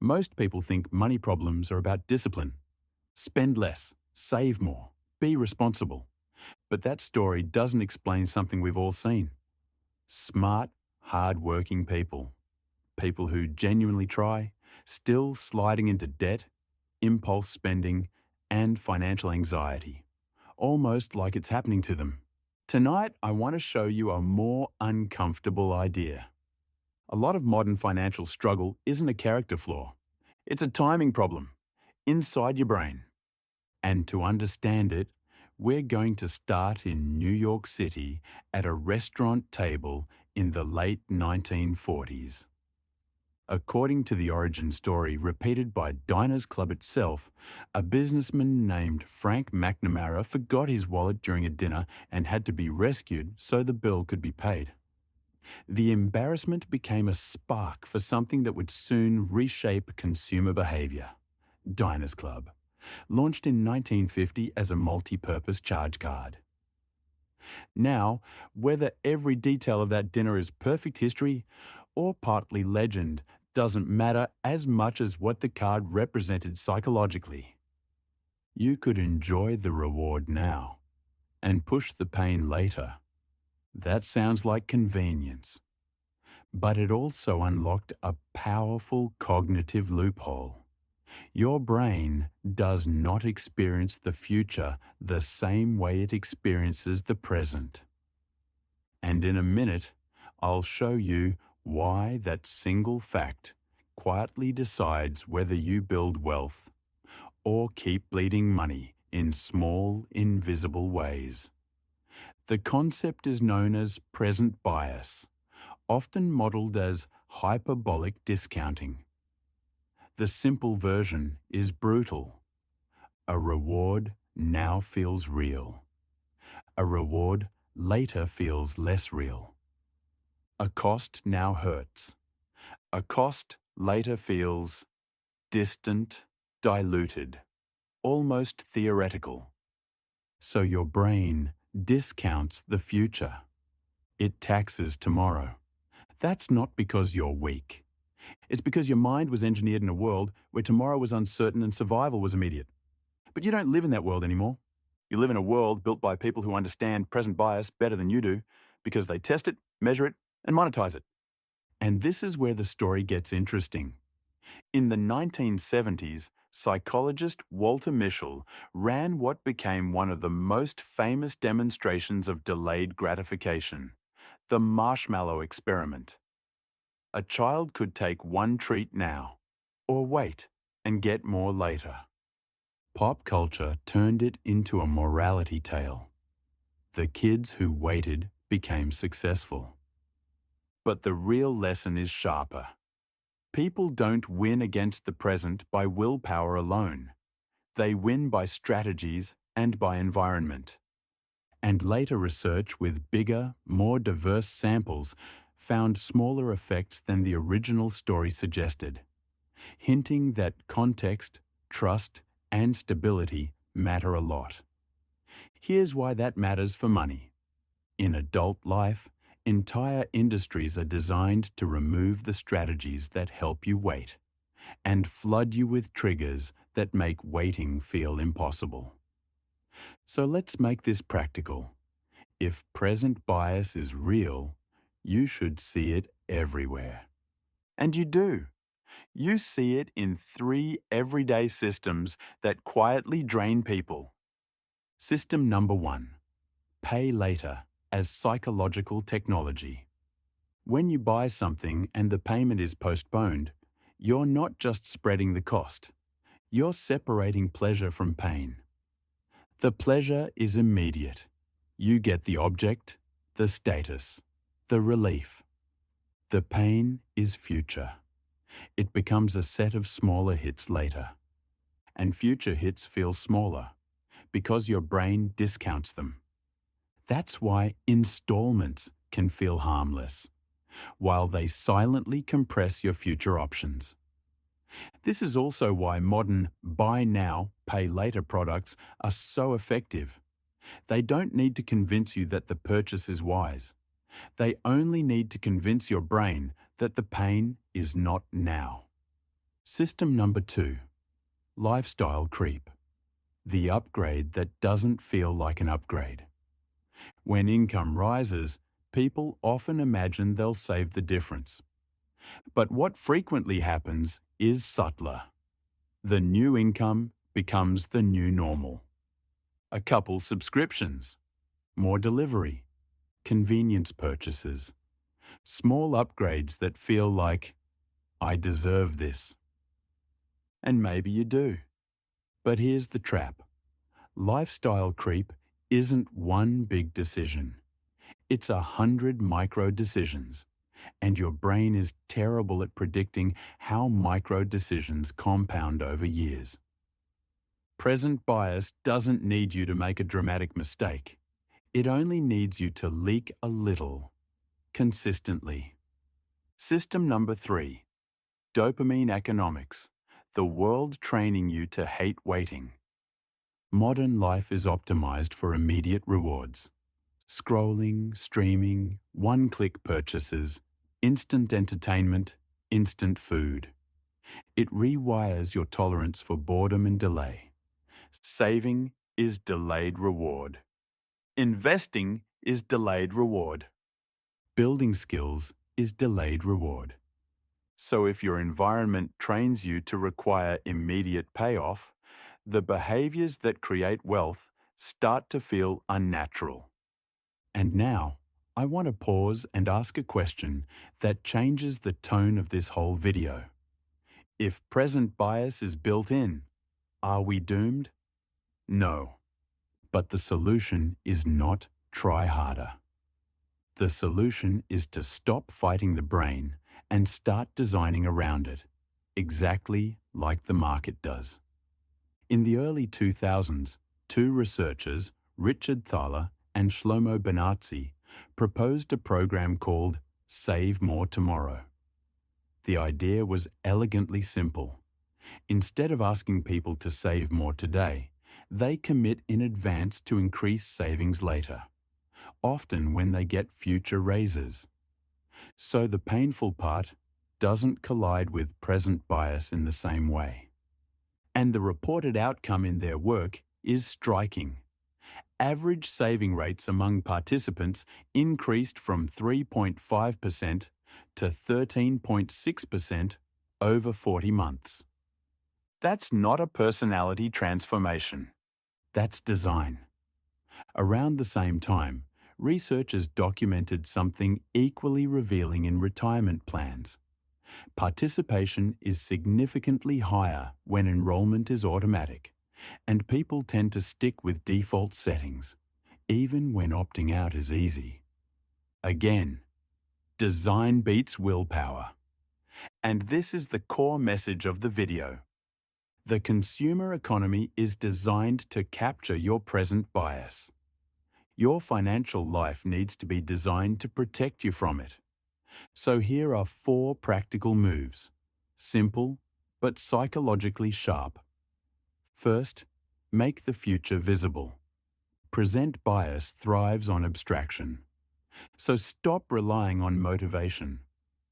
Most people think money problems are about discipline. Spend less, save more, be responsible. But that story doesn't explain something we've all seen. Smart, hard-working people. People who genuinely try, still sliding into debt, impulse spending, and financial anxiety. Almost like it's happening to them. Tonight, I want to show you a more uncomfortable idea. A lot of modern financial struggle isn't a character flaw. It's a timing problem inside your brain. And to understand it, we're going to start in New York City at a restaurant table in the late 1940s. According to the origin story repeated by Diners Club itself, a businessman named Frank McNamara forgot his wallet during a dinner and had to be rescued so the bill could be paid. The embarrassment became a spark for something that would soon reshape consumer behavior. Diners Club, launched in 1950 as a multi-purpose charge card. Now, whether every detail of that dinner is perfect history or partly legend doesn't matter as much as what the card represented psychologically. You could enjoy the reward now and push the pain later. That sounds like convenience. But it also unlocked a powerful cognitive loophole. Your brain does not experience the future the same way it experiences the present. And in a minute, I'll show you why that single fact quietly decides whether you build wealth or keep bleeding money in small, invisible ways. The concept is known as present bias, often modeled as hyperbolic discounting. The simple version is brutal. A reward now feels real. A reward later feels less real. A cost now hurts. A cost later feels distant, diluted, almost theoretical. So your brain discounts the future. It taxes tomorrow. That's not because you're weak. It's because your mind was engineered in a world where tomorrow was uncertain and survival was immediate. But you don't live in that world anymore. You live in a world built by people who understand present bias better than you do because they test it, measure it, and monetize it. And this is where the story gets interesting. In the 1970s, psychologist Walter Mischel ran what became one of the most famous demonstrations of delayed gratification, the marshmallow experiment. A child could take one treat now, or wait and get more later. Pop culture turned it into a morality tale. The kids who waited became successful. But the real lesson is sharper. People don't win against the present by willpower alone. They win by strategies and by environment. And later research with bigger, more diverse samples found smaller effects than the original story suggested, hinting that context, trust, and stability matter a lot. Here's why that matters for money. In adult life, entire industries are designed to remove the strategies that help you wait and flood you with triggers that make waiting feel impossible. So let's make this practical. If present bias is real, you should see it everywhere. And you do. You see it in 3 everyday systems that quietly drain people. System number 1. Pay later as psychological technology. When you buy something and the payment is postponed, you're not just spreading the cost. You're separating pleasure from pain. The pleasure is immediate. You get the object, the status, the relief. The pain is future. It becomes a set of smaller hits later. And future hits feel smaller because your brain discounts them. That's why installments can feel harmless, while they silently compress your future options. This is also why modern buy now, pay later products are so effective. They don't need to convince you that the purchase is wise. They only need to convince your brain that the pain is not now. System number 2. Lifestyle creep. The upgrade that doesn't feel like an upgrade. When income rises, people often imagine they'll save the difference. But what frequently happens is subtler. The new income becomes the new normal. A couple subscriptions, more delivery, convenience purchases, small upgrades that feel like, I deserve this. And maybe you do. But here's the trap. Lifestyle creep isn't one big decision. It's 100 micro decisions. And your brain is terrible at predicting how micro decisions compound over years. Present bias doesn't need you to make a dramatic mistake. It only needs you to leak a little, consistently. System number 3. Dopamine economics. The world training you to hate waiting. Modern life is optimized for immediate rewards. Scrolling, streaming, one-click purchases, instant entertainment, instant food. It rewires your tolerance for boredom and delay. Saving is delayed reward. Investing is delayed reward. Building skills is delayed reward. So if your environment trains you to require immediate payoff, the behaviors that create wealth start to feel unnatural. And now, I want to pause and ask a question that changes the tone of this whole video. If present bias is built in, are we doomed? No. But the solution is not try harder. The solution is to stop fighting the brain and start designing around it, exactly like the market does. In the early 2000s, two researchers, Richard Thaler and Shlomo Benazzi, proposed a program called Save More Tomorrow. The idea was elegantly simple. Instead of asking people to save more today, they commit in advance to increase savings later, often when they get future raises. So the painful part doesn't collide with present bias in the same way. And the reported outcome in their work is striking. Average saving rates among participants increased from 3.5% to 13.6% over 40 months. That's not a personality transformation. That's design. Around the same time, researchers documented something equally revealing in retirement plans. Participation is significantly higher when enrollment is automatic, and people tend to stick with default settings, even when opting out is easy. Again, design beats willpower. And this is the core message of the video. The consumer economy is designed to capture your present bias. Your financial life needs to be designed to protect you from it. So here are 4 practical moves, simple but psychologically sharp. First, make the future visible. Present bias thrives on abstraction. So stop relying on motivation.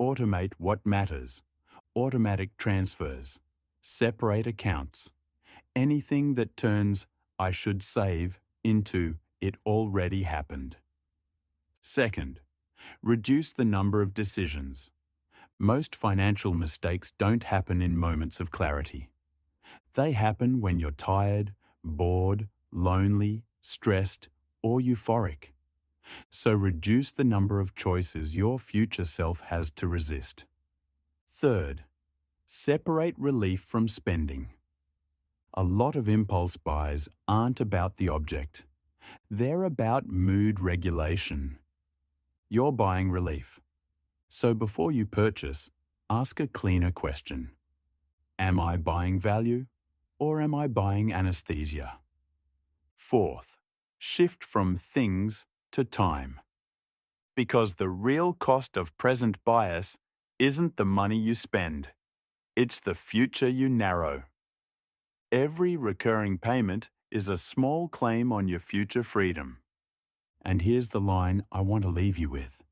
Automate what matters. Automatic transfers. Separate accounts. Anything that turns "I should save" into "it already happened." Second, reduce the number of decisions. Most financial mistakes don't happen in moments of clarity. They happen when you're tired, bored, lonely, stressed, or euphoric. So reduce the number of choices your future self has to resist. Third, separate relief from spending. A lot of impulse buys aren't about the object. They're about mood regulation. You're buying relief. So before you purchase, ask a cleaner question. Am I buying value, or am I buying anesthesia? Fourth, shift from things to time. Because the real cost of present bias isn't the money you spend. It's the future you narrow. Every recurring payment is a small claim on your future freedom. And here's the line I want to leave you with.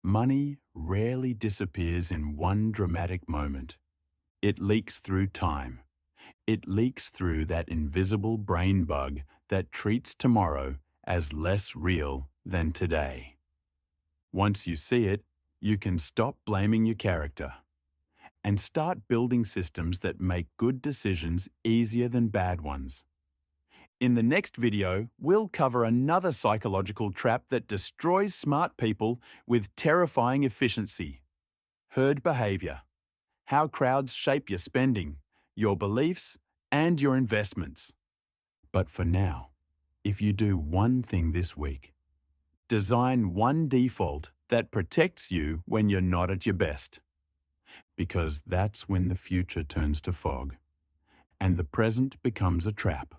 Money rarely disappears in one dramatic moment. It leaks through time. It leaks through that invisible brain bug that treats tomorrow as less real than today. Once you see it, you can stop blaming your character and start building systems that make good decisions easier than bad ones. In the next video, we'll cover another psychological trap that destroys smart people with terrifying efficiency: herd behavior. How crowds shape your spending, your beliefs, and your investments. But for now, if you do one thing this week, design one default that protects you when you're not at your best. Because that's when the future turns to fog and the present becomes a trap.